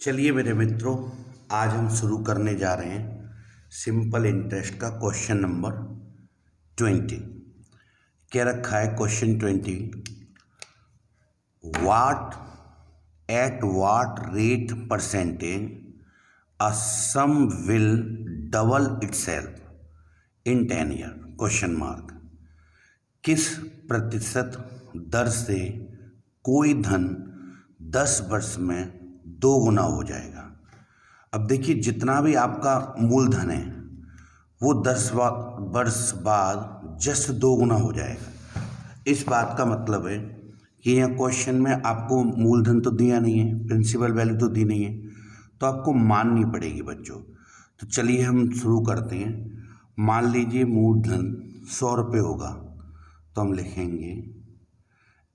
चलिए मेरे मित्रों, आज हम शुरू करने जा रहे हैं सिंपल इंटरेस्ट का क्वेश्चन नंबर 20। क्या रखा है question 20? What at what rate percentage a sum will double itself in 10 year? Question mark. किस प्रतिशत दर से कोई धन 10 वर्ष में 2 गुना हो जाएगा? अब देखिए, जितना भी आपका मूलधन है वो 10 वर्ष बाद जस्ट 2 गुना हो जाएगा। इस बात का मतलब है कि यहाँ क्वेश्चन में आपको मूलधन तो दिया नहीं है, प्रिंसिपल वैल्यू तो दी नहीं है, तो आपको माननी पड़ेगी बच्चों। तो चलिए हम शुरू करते हैं। मान लीजिए मूलधन 100 रुपये होगा, तो हम लिखेंगे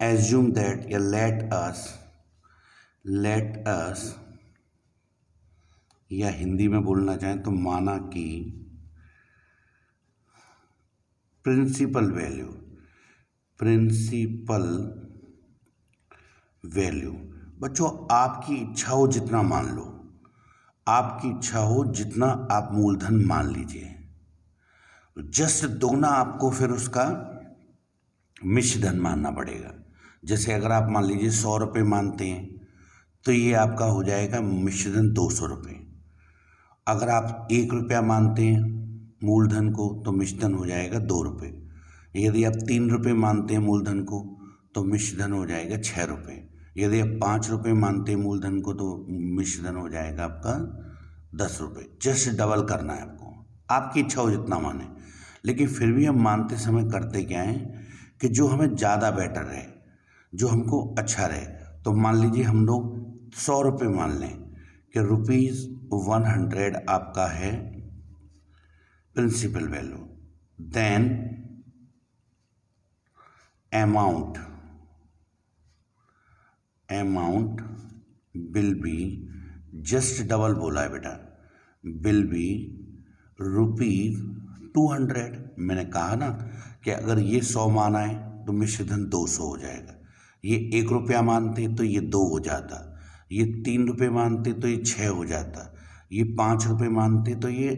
एज्यूम दैट या लेट अस या हिंदी में बोलना चाहें तो माना कि प्रिंसिपल वैल्यू बच्चों आपकी इच्छा हो जितना मान लो, आपकी इच्छा हो जितना आप मूलधन मान लीजिए, जस्ट दोगुना आपको फिर उसका मिश्र धन मानना पड़ेगा। जैसे अगर आप मान लीजिए 100 रुपये मानते हैं तो ये आपका हो जाएगा मिश्र धन 200 रुपये। अगर आप 1 रुपया मानते हैं मूलधन को तो मिश्र धन हो जाएगा 2 रुपये। यदि आप 3 रुपये मानते हैं मूलधन को तो मिश्र धन हो जाएगा 6 रुपये। यदि आप 5 रुपये मानते हैं मूलधन को तो मिश्र धन हो जाएगा आपका 10 रुपये। जस्ट डबल करना है आपको, आपकी इच्छा हो जितना माने। लेकिन फिर भी हम मानते समय करते क्या हैं कि जो हमें ज़्यादा बेटर रहे, जो हमको अच्छा रहे। तो मान लीजिए हम लोग 100 रुपये मान लें कि ₹100 आपका है principal value, then amount will be, just double बोला है बेटा, विल बी ₹200। मैंने कहा ना कि अगर ये 100 माना है तो मिश्र धन 200 हो जाएगा। ये 1 रुपया मानते तो ये 2 हो जाता, ये 3 रुपये मानते तो ये 6 हो जाता, ये 5 रुपये मानते तो ये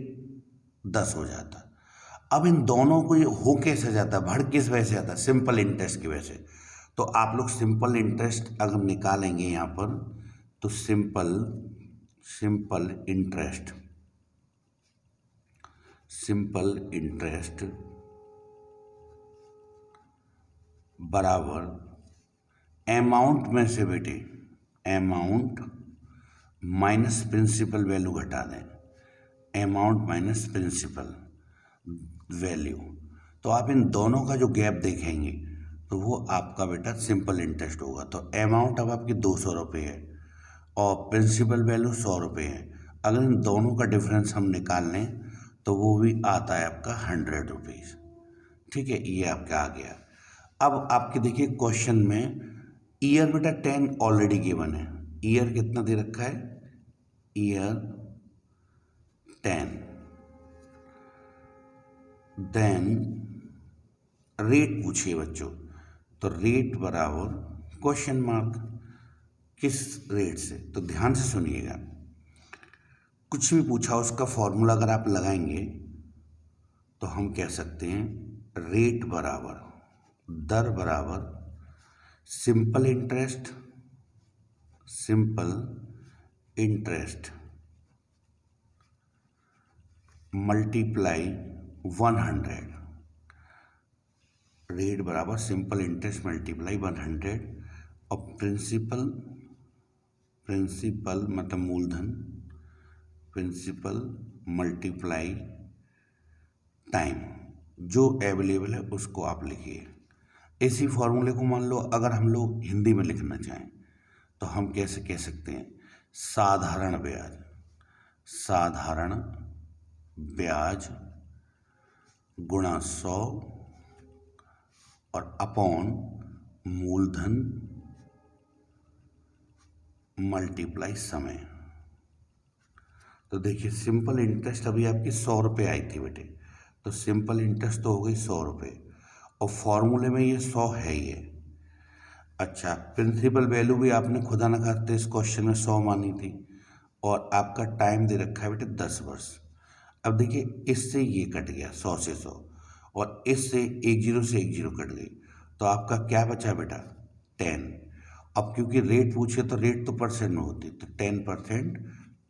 10 हो जाता। अब इन दोनों को ये हो कैसे जाता, बढ़ किस वजह से जाता? सिंपल इंटरेस्ट की वजह से। तो आप लोग सिंपल इंटरेस्ट अगर निकालेंगे यहाँ पर तो सिंपल इंटरेस्ट बराबर अमाउंट में से बेटे अमाउंट माइनस प्रिंसिपल वैल्यू घटा दें, अमाउंट माइनस प्रिंसिपल वैल्यू। तो आप इन दोनों का जो गैप देखेंगे तो वो आपका बेटा सिंपल इंटरेस्ट होगा। तो अमाउंट अब आपकी 200 रुपये है और प्रिंसिपल वैल्यू 100 रुपये है। अगर इन दोनों का डिफरेंस हम निकाल लें तो वो भी आता है आपका 100 रुपीज़। ठीक है, ये आपका आ गया। अब आपके देखिए क्वेश्चन में ईयर बेटा 10 ऑलरेडी गिवन है। ईयर कितना दे रखा है? ईयर 10। देन रेट पूछिए बच्चों, तो रेट बराबर क्वेश्चन मार्क, किस रेट से? तो ध्यान से सुनिएगा, कुछ भी पूछा उसका फॉर्मूला अगर आप लगाएंगे तो हम कह सकते हैं रेट बराबर, दर बराबर सिंपल इंटरेस्ट मल्टीप्लाई 100। रेट बराबर सिंपल इंटरेस्ट मल्टीप्लाई 100 और प्रिंसिपल मतलब मूलधन, प्रिंसिपल मल्टीप्लाई टाइम, जो अवेलेबल है उसको आप लिखिए। इसी फॉर्मूले को मान लो अगर हम लोग हिंदी में लिखना चाहें तो हम कैसे कह सकते हैं? साधारण ब्याज गुणा 100 और अपॉन मूलधन मल्टीप्लाई समय। तो देखिए सिंपल इंटरेस्ट अभी आपकी 100 रुपये आई थी बेटे, तो सिंपल इंटरेस्ट तो हो गई 100 रुपये और फॉर्मूले में ये 100 है ही है। अच्छा, प्रिंसिपल वैल्यू भी आपने खुदा न करते इस क्वेश्चन में 100 मानी थी, और आपका टाइम दे रखा है बेटे 10 वर्ष। अब देखिए इससे ये कट गया 100 से 100 और इससे एक जीरो से एक जीरो कट गई, तो आपका क्या बचा बेटा 10। अब क्योंकि रेट पूछे तो रेट तो परसेंट में होती, तो 10%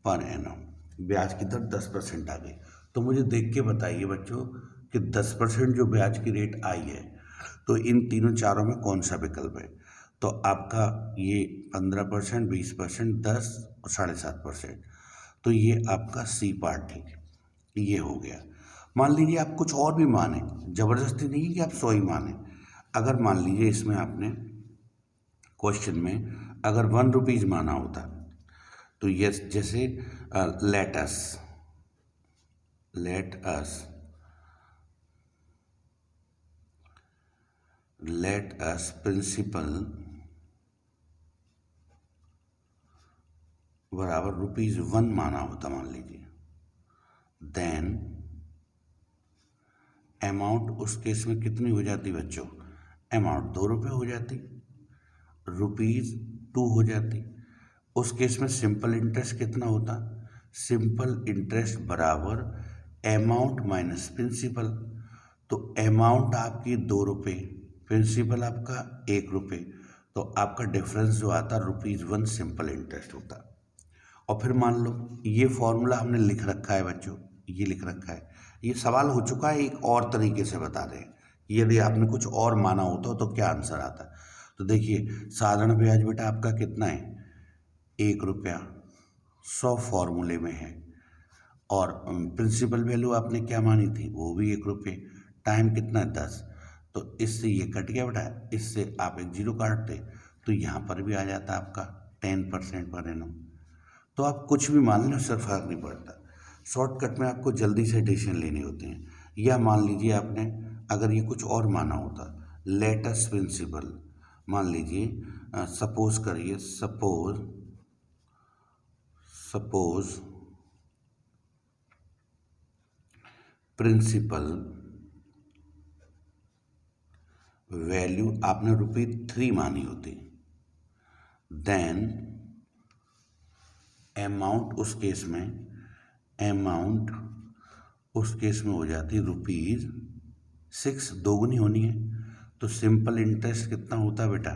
पर एनम, ब्याज की दर 10% आ गई। तो मुझे देख के बताइए बच्चों कि 10% जो ब्याज की रेट आई है तो इन तीनों चारों में कौन सा विकल्प है। तो आपका ये 15%, 20%, 10 और 7.5%, तो ये आपका सी पार्ट है, ये हो गया। मान लीजिए आप कुछ और भी माने, ज़बरदस्ती नहीं है कि आप 100 ही माने। अगर मान लीजिए इसमें आपने क्वेश्चन में अगर 1 रुपीज़ माना होता तो ये जैसे लेट अस प्रिंसिपल बराबर ₹1 माना होता मान लीजिए, देन अमाउंट उस केस में कितनी हो जाती बच्चों, अमाउंट ₹2 हो जाती, ₹2 हो जाती। उस केस में सिंपल इंटरेस्ट कितना होता, सिंपल इंटरेस्ट बराबर अमाउंट माइनस प्रिंसिपल। तो अमाउंट आपकी ₹2, प्रिंसिपल आपका ₹1, तो आपका डिफरेंस जो आता ₹1 सिंपल इंटरेस्ट होता। और फिर मान लो ये फॉर्मूला हमने लिख रखा है बच्चों, ये लिख रखा है, ये सवाल हो चुका है, एक और तरीके से बता रहे हैं। यदि आपने कुछ और माना होता तो क्या आंसर आता। तो देखिए साधारण ब्याज बेटा आपका कितना है, ₹1 100 फॉर्मूले में है, और प्रिंसिपल वैल्यू आपने क्या मानी थी, वो भी ₹1, टाइम कितना है 10, तो इससे ये कट गया बेटा, इससे आप एक जीरो काटते तो यहाँ पर भी आ जाता आपका 10% पर एनम। तो आप कुछ भी मान लें उससे फर्क नहीं पड़ता, शॉर्टकट में आपको जल्दी से डिसीजन लेने होते हैं। या मान लीजिए आपने अगर ये कुछ और माना होता, लेटेस्ट प्रिंसिपल मान लीजिए, सपोज करिए, सपोज प्रिंसिपल वैल्यू आपने ₹3 मानी होती, देन अमाउंट उस केस में हो जाती ₹6, दोगुनी होनी है। तो सिंपल इंटरेस्ट कितना होता है बेटा,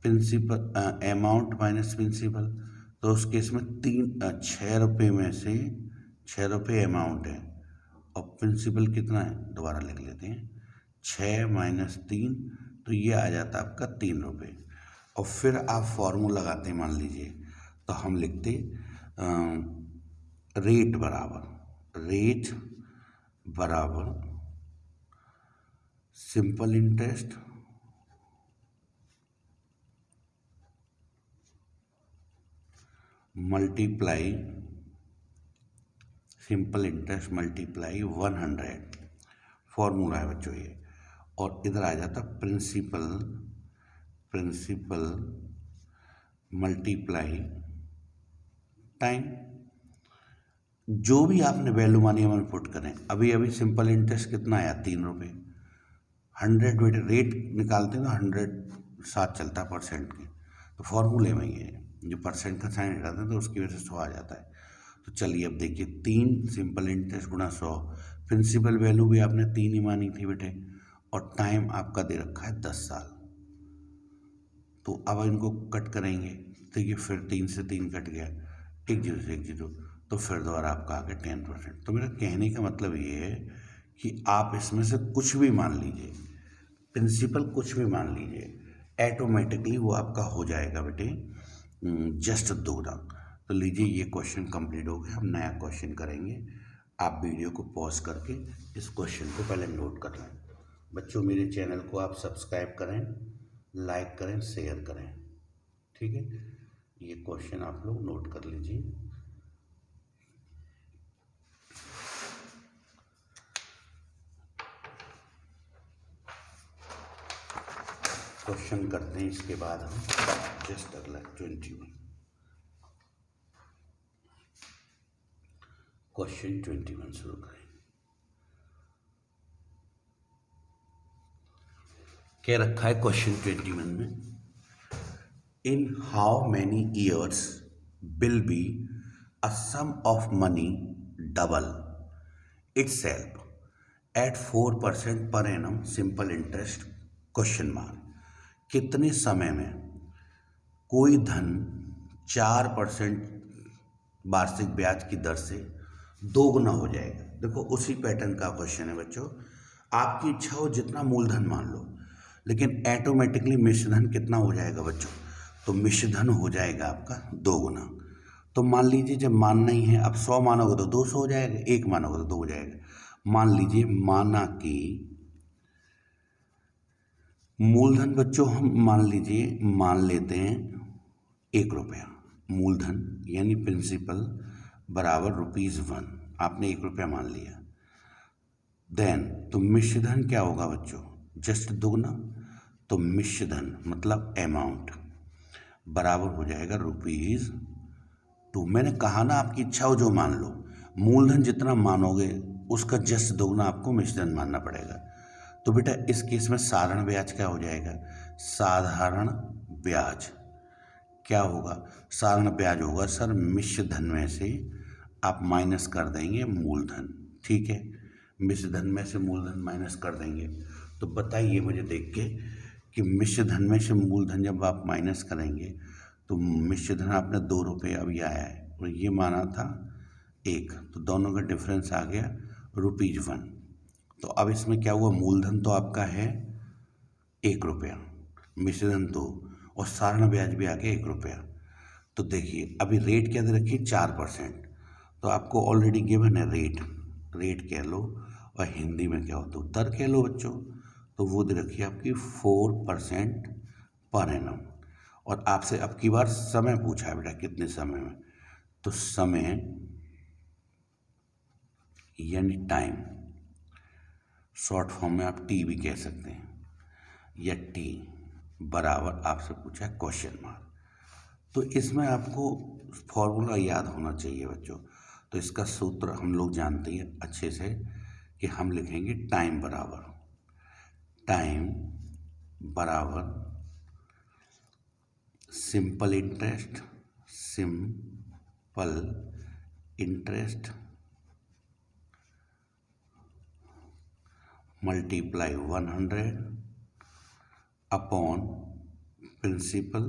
प्रिंसिपल अमाउंट माइनस प्रिंसिपल, तो उस केस में ₹6 में से ₹6 अमाउंट है और प्रिंसिपल कितना है, दोबारा लिख लेते हैं, 6 माइनस 3, तो ये आ जाता है आपका ₹3। और फिर आप फॉर्मूला लगाते हैं, मान लीजिए तो हम लिखते रेट बराबर सिंपल इंटरेस्ट मल्टीप्लाई 100, फॉर्मूला है बच्चों ये। और इधर आ जाता प्रिंसिपल मल्टीप्लाई टाइम, जो भी आपने वैल्यू मानी है हमें पुट करें। अभी सिंपल इंटरेस्ट कितना आया, ₹3, 100 रेट निकालते हैं तो 100 साथ चलता है परसेंट के, तो फॉर्मूले में ही है, जो परसेंट का साइन हटाते हैं तो उसकी वजह से 100 आ जाता है। तो चलिए अब देखिए 3 सिंपल इंटरेस्ट गुणा 100, प्रिंसिपल वैल्यू भी आपने 3 ही मानी थी बेटे, और टाइम आपका दे रखा है 10 साल। तो अब इनको कट करेंगे, देखिए फिर 3 से 3 कट गया, एक जीरो से एक जीरो, तो फिर दोबारा आपका आ गया 10%। तो मेरा कहने का मतलब ये है कि आप इसमें से कुछ भी मान लीजिए, प्रिंसिपल कुछ भी मान लीजिए, ऐटोमेटिकली वो आपका हो जाएगा बेटे जस्ट दोगुना। तो लीजिए ये क्वेश्चन कंप्लीट हो गया, हम नया क्वेश्चन करेंगे। आप वीडियो को पॉज करके इस क्वेश्चन को पहले नोट कर लें। बच्चों मेरे चैनल को आप सब्सक्राइब करें, लाइक करें, शेयर करें, ठीक है। ये क्वेश्चन आप लोग नोट कर लीजिए। क्वेश्चन करते हैं, इसके बाद हम जस्ट अगला 21 क्वेश्चन 21 शुरू करें। क्या रखा है क्वेश्चन 21 में, in how many years will be a sum of money double itself at 4% per annum simple interest question mark. कितने समय में कोई धन 4% वार्षिक ब्याज की दर से दोगुना हो जाएगा। देखो उसी पैटर्न का क्वेश्चन है बच्चों। आपकी इच्छा हो जितना मूलधन मान लो, लेकिन ऑटोमेटिकली मिश्रधन कितना हो जाएगा बच्चों? तो मिश्रधन हो जाएगा आपका दोगुना। तो मान लीजिए जब मानना ही है, अब 100 मानोगे तो 200 हो जाएगा, 1 मानोगे तो 2 हो जाएगा। मान लीजिए माना कि मूलधन बच्चों हम मान लेते हैं 1 रुपया मूलधन, यानी प्रिंसिपल बराबर ₹1। आपने 1 रुपया मान लिया। देन तो मिश्रधन क्या होगा बच्चों? जस्ट दुगना। तो मिश्रधन मतलब अमाउंट बराबर हो जाएगा ₹2। मैंने कहा ना आपकी इच्छा हो जो मान लो, मूलधन जितना मानोगे उसका जस्ट दोगुना आपको मिश्रधन मानना पड़ेगा। तो बेटा इस केस में साधारण ब्याज क्या हो जाएगा? साधारण ब्याज क्या होगा? साधारण ब्याज होगा सर मिश्रधन में से आप माइनस कर देंगे मूलधन। ठीक है, मिश्रधन में से मूलधन माइनस कर देंगे। तो बताइए मुझे देख के कि मिश्रधन में से मूलधन जब आप माइनस करेंगे तो मिश्रधन आपने 2 रुपये अभी आया है और ये माना था 1, तो दोनों का डिफरेंस आ गया ₹1। तो अब इसमें क्या हुआ? मूलधन तो आपका है 1 रुपया, मिश्रधन 2 और साधारण ब्याज भी आ गया 1 रुपया। तो देखिए अभी रेट क्या दे रखी है? 4%। तो आपको ऑलरेडी गिवन है रेट कह लो और हिंदी में क्या होता है दर कह लो बच्चों। तो वो दे रखी है आपकी 4% पर एनम। और आपसे अब की बार समय पूछा है बेटा कितने समय में। तो समय यानी टाइम, शॉर्ट फॉर्म में आप टी भी कह सकते हैं, या टी बराबर आपसे पूछा है क्वेश्चन मार्क। तो इसमें आपको फॉर्मूला याद होना चाहिए बच्चों। तो इसका सूत्र हम लोग जानते हैं अच्छे से कि हम लिखेंगे टाइम बराबर simple interest multiply 100 upon principal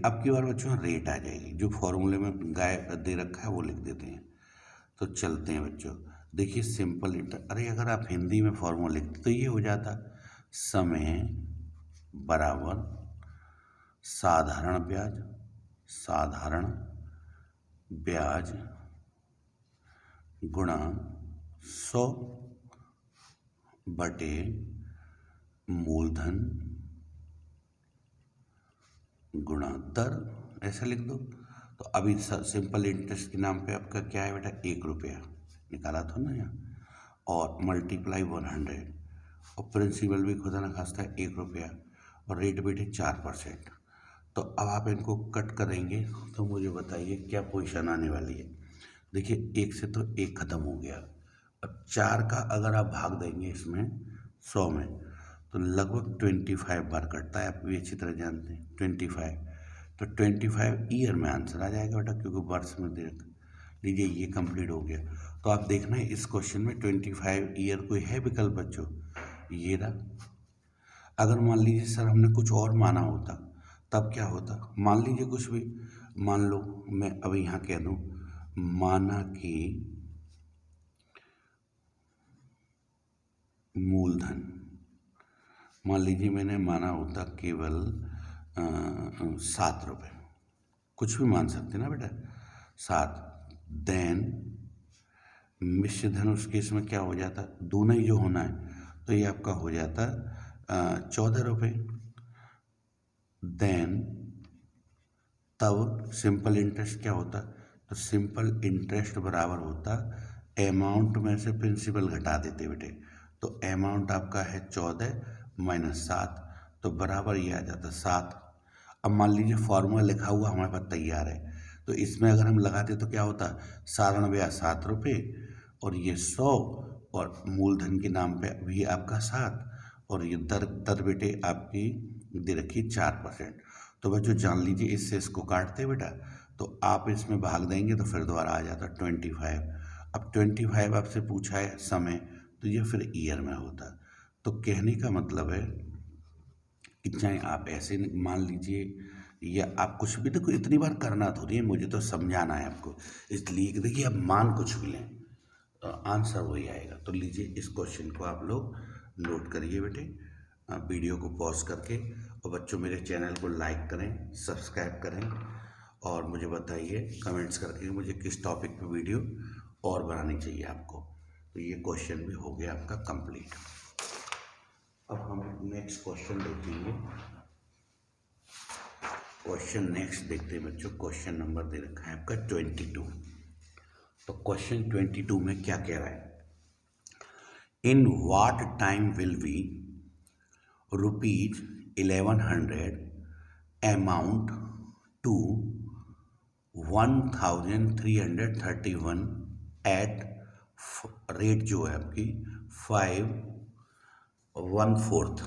अब की बार बच्चों रेट आ जाएगी। जो फॉर्मूले में गाय दे रखा है वो लिख देते हैं। तो चलते हैं बच्चों। देखिए सिंपल अरे अगर आप हिंदी में फॉर्मूला लिखते तो ये हो जाता समय बराबर साधारण ब्याज गुणा 100 बटे मूलधन गुणा दर, ऐसा लिख दो। तो अभी सिंपल इंटरेस्ट के नाम पे आपका क्या है बेटा? 1 रुपया निकाला था ना यहाँ, और मल्टीप्लाई 100 और प्रिंसिपल भी खुदा ना खास्ता है 1 रुपया और रेट बेटे 4%। तो अब आप इनको कट करेंगे तो मुझे बताइए क्या पोजीशन आने वाली है। देखिए 1 से तो 1 ख़त्म हो गया, अब 4 का अगर आप भाग देंगे इसमें 100 में तो लगभग 25 बार कटता है, आप भी अच्छी तरह जानते हैं 25। तो 25 ईयर में आंसर आ जाएगा बेटा, क्योंकि वर्ष में दे लीजिए ये कंप्लीट हो गया। तो आप देखना है इस क्वेश्चन में 25 ईयर कोई है विकल्प बच्चों? ये रहा। अगर मान लीजिए सर हमने कुछ और माना होता तब क्या होता? मान लीजिए कुछ भी मान लो, मैं अभी यहाँ कह दूँ माना कि मूलधन, मान लीजिए मैंने माना होता केवल 7 रुपये, कुछ भी मान सकते ना बेटा 7। देन मिश्रधन उस केस में क्या हो जाता? दूना ही जो होना है, तो ये आपका हो जाता 14 रुपये। देन तब सिंपल इंटरेस्ट क्या होता? तो सिंपल इंटरेस्ट बराबर होता अमाउंट में से प्रिंसिपल घटा देते बेटे। तो अमाउंट आपका है 14 माइनस 7, तो बराबर ये आ जाता 7। अब मान लीजिए फॉर्मूला लिखा हुआ हमारे पास तैयार है, तो इसमें अगर हम लगाते तो क्या होता? साधारण ब्याज 7 रुपये और ये 100 और मूलधन के नाम पे भी आपका 7 और ये दर बेटे आपकी दे रखी 4%। तो बच्चों जान लीजिए इससे इसको काटते हैं बेटा, तो आप इसमें भाग देंगे तो फिर दोबारा आ जाता 25। अब 25 आपसे पूछा है समय, तो ये फिर ईयर में होता। तो कहने का मतलब है कि चाहे आप ऐसे मान लीजिए या आप कुछ भी, देखो इतनी बार करना थोड़ी है, मुझे तो समझाना है आपको, इसलिए कि देखिए आप मान कुछ भी लें तो आंसर वही आएगा। तो लीजिए इस क्वेश्चन को आप लोग नोट करिए बेटे, वीडियो को पॉज करके। और बच्चों मेरे चैनल को लाइक करें, सब्सक्राइब करें और मुझे बताइए कमेंट्स करके मुझे किस टॉपिक पे वीडियो और बनानी चाहिए आपको। तो ये क्वेश्चन भी हो गया आपका कंप्लीट। अब हम नेक्स्ट क्वेश्चन देखेंगे। क्वेश्चन नेक्स्ट देखते हैं बच्चों। क्वेश्चन नंबर दे रखा है आपका 22। तो क्वेश्चन 22 में क्या कह रहा है, in what time will we ₹1100 amount to 1331 at rate जो है आपकी 5 1/4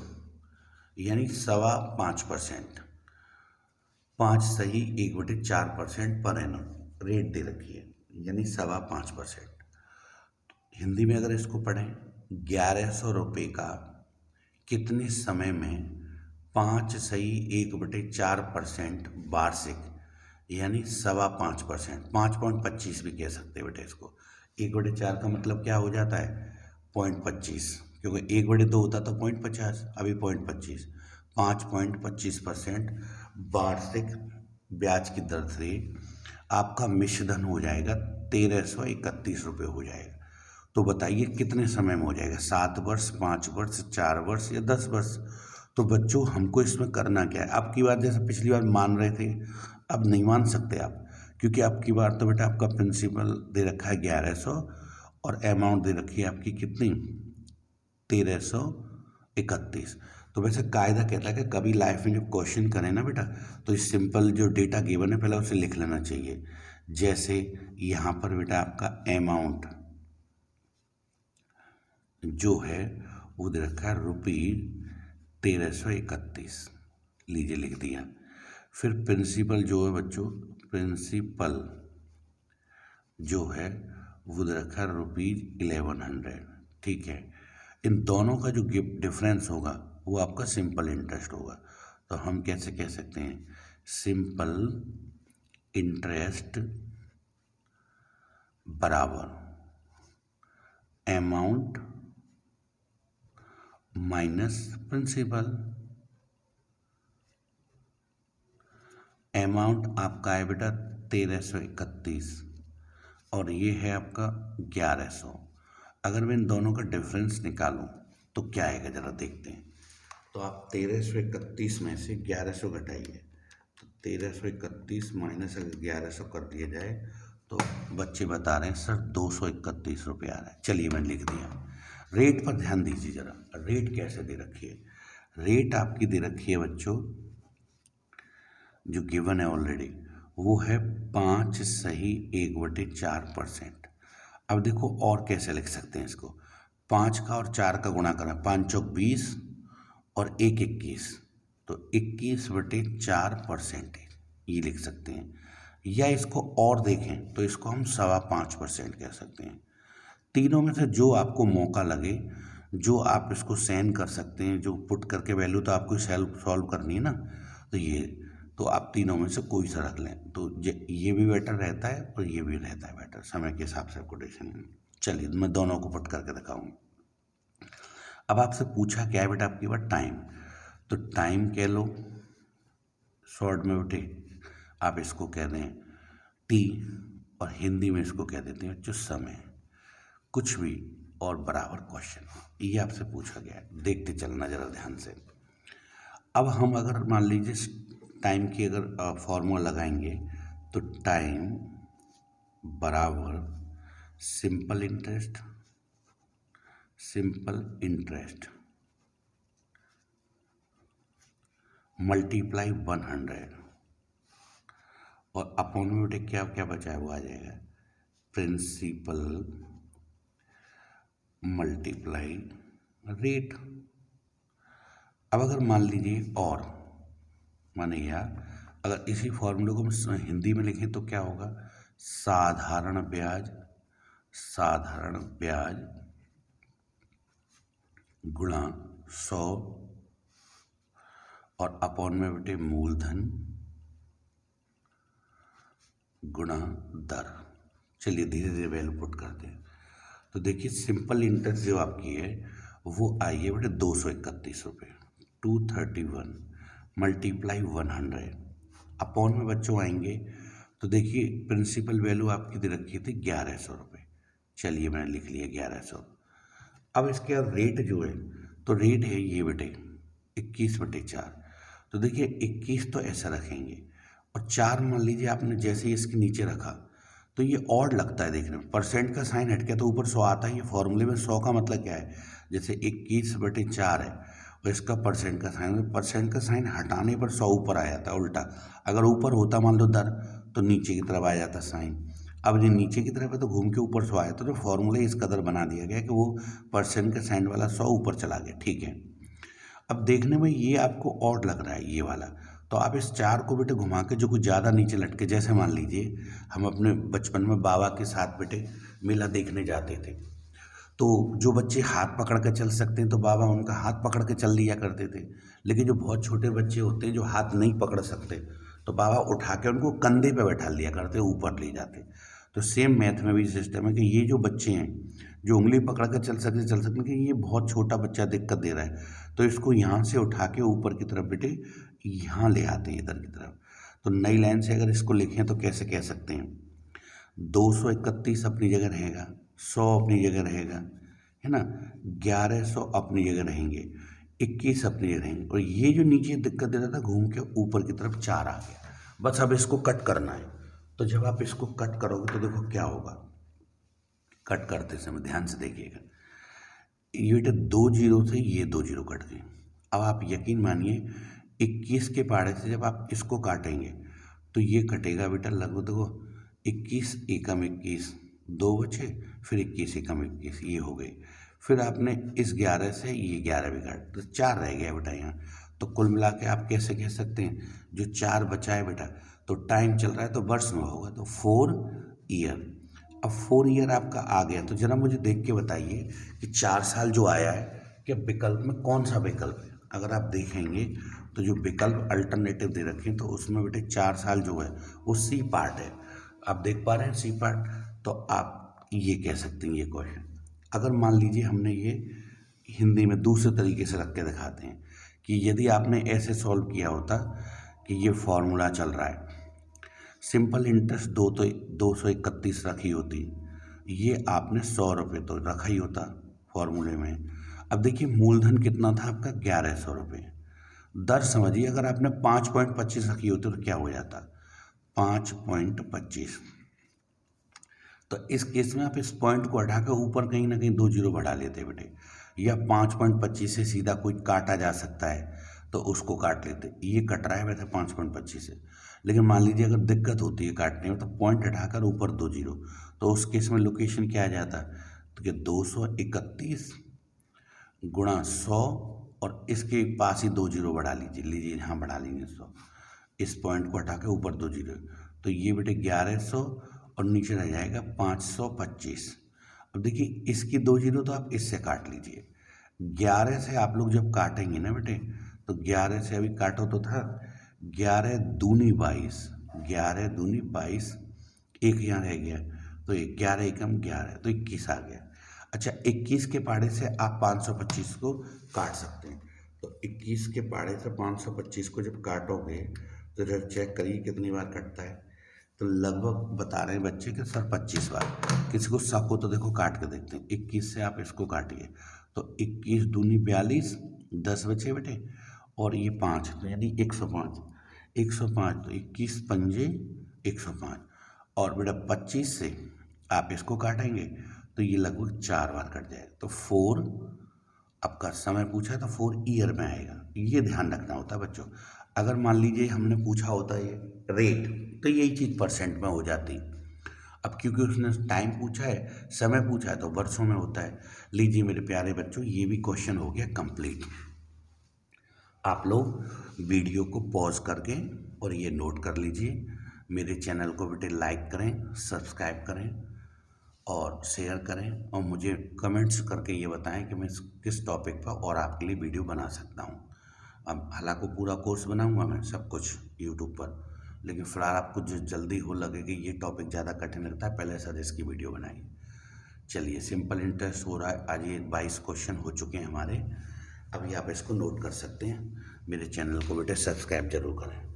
यानी 5.25%, 5 सही 1/4% पर एनम रेट दे रखी है, यानी 5.25%। हिंदी में अगर इसको पढ़ें, 1100 रुपये का कितने समय में 5 सही 1/4% वार्षिक यानी 5.25%, 5.25 भी कह सकते हैं बेटे इसको। 1/4 का मतलब क्या हो जाता है 0.25, क्योंकि 1/2 होता तो 0.50, अभी 0.25, 5.25% वार्षिक ब्याज की दर से आपका मिश्रधन हो जाएगा 1331 रुपये हो जाएगा। तो बताइए कितने समय में हो जाएगा, 7 वर्ष, 5 वर्ष, 4 वर्ष या 10 वर्ष। तो बच्चों हमको इसमें करना क्या है, अब की बार जैसे पिछली बार मान रहे थे अब नहीं मान सकते आप, क्योंकि अब की बार तो बेटा आपका प्रिंसिपल दे रखा है 1100 और अमाउंट दे रखी है आपकी कितनी 1331। तो वैसे कायदा कहता है कि कभी लाइफ में जब क्वेश्चन करें ना बेटा, तो इस सिंपल जो डेटा गिवन है पहले उसे लिख लेना चाहिए। जैसे यहाँ पर बेटा आपका अमाउंट जो है वो दे रखा है ₹1331, लीजिए लिख दिया। फिर प्रिंसिपल जो है बच्चों, प्रिंसिपल जो है वो दे रखा है ₹1100, ठीक है। इन दोनों का जो डिफरेंस होगा वो आपका सिंपल इंटरेस्ट होगा। तो हम कैसे कह सकते हैं, सिंपल इंटरेस्ट बराबर अमाउंट माइनस प्रिंसिपल। अमाउंट आपका है बेटा 1331 और ये है आपका 1100। अगर मैं इन दोनों का डिफरेंस निकालूं तो क्या आएगा जरा देखते हैं। तो आप 1331 में से 1100 घटाइए, तो 1331 माइनस अगर 1100 कर दिया जाए तो बच्चे बता रहे हैं सर 231 रुपये आ रहा है। चलिए मैंने लिख दिया। रेट पर ध्यान दीजिए जरा, रेट कैसे दे रखी है। रेट आपकी दे रखी है बच्चों जो गिवन है ऑलरेडी, वो है 5 सही 1/4%। अब देखो और कैसे लिख सकते हैं इसको, 5 का और 4 का गुणा करें, 5 चौक 20 और 1 21, तो 21/4% ये लिख सकते हैं। या इसको और देखें तो इसको हम 5.25% कह सकते हैं। तीनों में से जो आपको मौका लगे, जो आप इसको सेंड कर सकते हैं, जो पुट करके वैल्यू तो आपको सॉल्व करनी है ना, तो ये तो आप तीनों में से कोई सा रख लें, तो ये भी बेटर रहता है और ये भी रहता है बेटर, समय के हिसाब से कोटेशन। चलिए मैं दोनों को पुट करके दिखाऊंगा। अब आपसे पूछा क्या है बेटा आपकी बात टाइम, तो टाइम कह लो शॉर्ट में बेटे, आप इसको कह दें टी और हिंदी में इसको कह देते हैं बच्चों समय, कुछ भी और बराबर क्वेश्चन ये आपसे पूछा गया है, देखते चलना जरा ध्यान से। अब हम अगर मान लीजिए टाइम की अगर फॉर्मूला लगाएंगे तो टाइम बराबर सिंपल इंटरेस्ट मल्टीप्लाई 100 और अपॉन में बेटे क्या क्या बचा है वो आ जाएगा प्रिंसिपल मल्टीप्लाई रेट। अब अगर मान लीजिए और माने यह, अगर इसी फॉर्मूले को हम हिंदी में लिखें तो क्या होगा, साधारण ब्याज, साधारण ब्याज गुणा 100 और अपॉन में बेटे मूलधन गुणा दर। चलिए धीरे धीरे वैल्यू पुट करते हैं। तो देखिए सिंपल इंटरेस्ट जो आपकी है वो आई है बेटे 231 रुपये, 231 मल्टीप्लाई 100 अपॉन में बच्चों आएंगे तो देखिए प्रिंसिपल वैल्यू आपकी दे रखी थी 1100 रुपये। चलिए मैंने लिख लिया 1100। अब इसके बाद रेट जो है तो रेट है ये बेटे 21/4। तो देखिए 21 तो ऐसा रखेंगे और 4 मान लीजिए आपने जैसे ही इसके नीचे रखा तो ये ऑड लगता है देखने में, परसेंट का साइन हट गया तो ऊपर 100 आता है। ये फॉर्मूले में 100 का मतलब क्या है, जैसे 21/4 है और इसका परसेंट का साइन हटाने पर 100 ऊपर आ जाता है उल्टा। अगर ऊपर होता मान लो दर तो नीचे की तरफ आ जाता साइन। अब ये नीचे की तरफ है तो घूम के ऊपर 100 आया तो फॉर्मूला इस कदर बना दिया गया कि वो परसेंट का साइन वाला 100 ऊपर चला गया। ठीक है, अब देखने में ये आपको ऑड लग रहा है ये वाला, तो आप इस 4 को बेटे घुमा के जो कुछ ज़्यादा नीचे लटके, जैसे मान लीजिए हम अपने बचपन में बाबा के साथ बेटे मेला देखने जाते थे तो जो बच्चे हाथ पकड़ के चल सकते हैं तो बाबा उनका हाथ पकड़ के चल लिया करते थे, लेकिन जो बहुत छोटे बच्चे होते हैं जो हाथ नहीं पकड़ सकते तो बाबा उठा के उनको कंधे पे बैठा लिया करते, ऊपर ले जाते। तो सेम मैथ में भी सिस्टम है कि ये जो बच्चे हैं जो उंगली पकड़ कर चल सकते कि ये बहुत छोटा बच्चा दिक्कत दे रहा है तो इसको यहाँ से उठा के ऊपर की तरफ बेटे यहाँ ले आते हैं इधर की तरफ। तो नई लाइन से अगर इसको लिखें तो कैसे कह सकते हैं, 231 अपनी जगह रहेगा, 100 अपनी जगह रहेगा, है ना, 1100 अपनी जगह रहेंगे, 21 अपनी जगह रहेंगे और ये जो नीचे दिक्कत दे रहा था घूम के ऊपर की तरफ 4 आ गया। बस अब इसको कट करना है। तो जब आप इसको कट करोगे तो देखो क्या होगा, कट करते समय ध्यान से देखिएगा, ये बेटा 2 जीरो थे, ये 2 जीरो कट गए। अब आप यकीन मानिए 21 के पहाड़े से जब आप इसको काटेंगे तो ये कटेगा बेटा लगभग देखो 21 एकम 21 2 बचे, फिर 21 एकम 21 ये हो गए, फिर आपने इस 11 से ये 11 भी काट तो 4 रह गया बेटा यहाँ। तो कुल मिला के आप कैसे कह सकते हैं, जो 4 बचा है बेटा तो टाइम चल रहा है तो वर्ष में होगा तो 4 ईयर। अब 4 ईयर आपका आ गया तो जरा मुझे देख के बताइए कि 4 साल जो आया है कि विकल्प में कौन सा विकल्प है। अगर आप देखेंगे तो जो विकल्प अल्टरनेटिव दे रखे हैं तो उसमें बेटे 4 साल जो है वो सी पार्ट है, आप देख पा रहे हैं सी पार्ट। तो आप ये कह सकते हैं ये क्वेश्चन, अगर मान लीजिए हमने ये हिंदी में दूसरे तरीके से रख के दिखाते हैं कि यदि आपने ऐसे सॉल्व किया होता कि ये फॉर्मूला चल रहा है, सिंपल इंटरेस्ट 231 रखी होती, ये आपने 100 रुपये तो रखा ही होता फॉर्मूले में। अब देखिए मूलधन कितना था आपका 1100 रुपये, दर समझिए अगर आपने 5.25 रखी होती तो क्या हो जाता 5.25। तो इस केस में आप इस पॉइंट को हटा कर ऊपर कहीं ना कहीं 2 जीरो बढ़ा लेते बेटे, या 5.25 से सीधा कोई काटा जा सकता है तो उसको काट लेते। ये कट रहा है वैसे 5.25 से, लेकिन मान लीजिए अगर दिक्कत होती है काटने में तो पॉइंट हटाकर ऊपर 2 जीरो, तो उस केस में लोकेशन क्या आ जाता, तो क्या 231 गुणा 100 और इसके पास ही 2 जीरो बढ़ा लीजिए यहाँ बढ़ा लेंगे 100, इस पॉइंट को हटा के ऊपर 2 जीरो, तो ये बेटे 1100 और नीचे रह जाएगा 525। अब देखिए इसकी 2 जीरो तो आप इससे काट लीजिए, 11 से आप लोग जब काटेंगे ना बेटे तो 11 से अभी काटो तो था 11 दूनी 22, 11 दूनी 22, एक यहाँ रह गया तो 11 एकम 11 तो 21 आ गया। अच्छा 21 के पाड़े से आप 525 को काट सकते हैं, तो 21 के पाड़े से 525 को जब काटोगे तो जब चेक करिए कितनी बार कटता है, तो लगभग बता रहे हैं बच्चे कि सर 25 बार। किसी को शक हो तो देखो काट के देखते हैं, 21 से आप इसको काटिए तो 21 दूनी 42, 10 बचे बेटे और ये 5 तो यानी 105, 105 तो 21 पंजे 105 और बेटा 25 से आप इसको काटेंगे तो ये लगभग 4 बार कट जाएगा। तो 4 आपका समय पूछा है तो 4 ईयर में आएगा, ये ध्यान रखना होता है बच्चों। अगर मान लीजिए हमने पूछा होता है रेट तो यही चीज़ परसेंट में हो जाती। अब क्योंकि उसने टाइम पूछा है, समय पूछा है तो वर्षों में होता है। लीजिए मेरे प्यारे बच्चों ये भी क्वेश्चन हो गया कंप्लीट। आप लोग वीडियो को पॉज करके और ये नोट कर लीजिए। मेरे चैनल को बेटे लाइक करें, सब्सक्राइब करें और शेयर करें और मुझे कमेंट्स करके ये बताएं कि मैं किस टॉपिक पर और आपके लिए वीडियो बना सकता हूँ। अब हालांकि पूरा कोर्स बनाऊंगा मैं सब कुछ यूट्यूब पर, लेकिन फ़िलहाल आपको जो जल्दी हो लगे कि ये टॉपिक ज़्यादा कठिन लगता है, पहले सजेस्ट की वीडियो बनाइए। चलिए, सिंपल इंटरेस्ट हो रहा है। आज ये 22 क्वेश्चन हो चुके हैं हमारे। अभी आप इसको नोट कर सकते हैं। मेरे चैनल को बेटे सब्सक्राइब जरूर करें।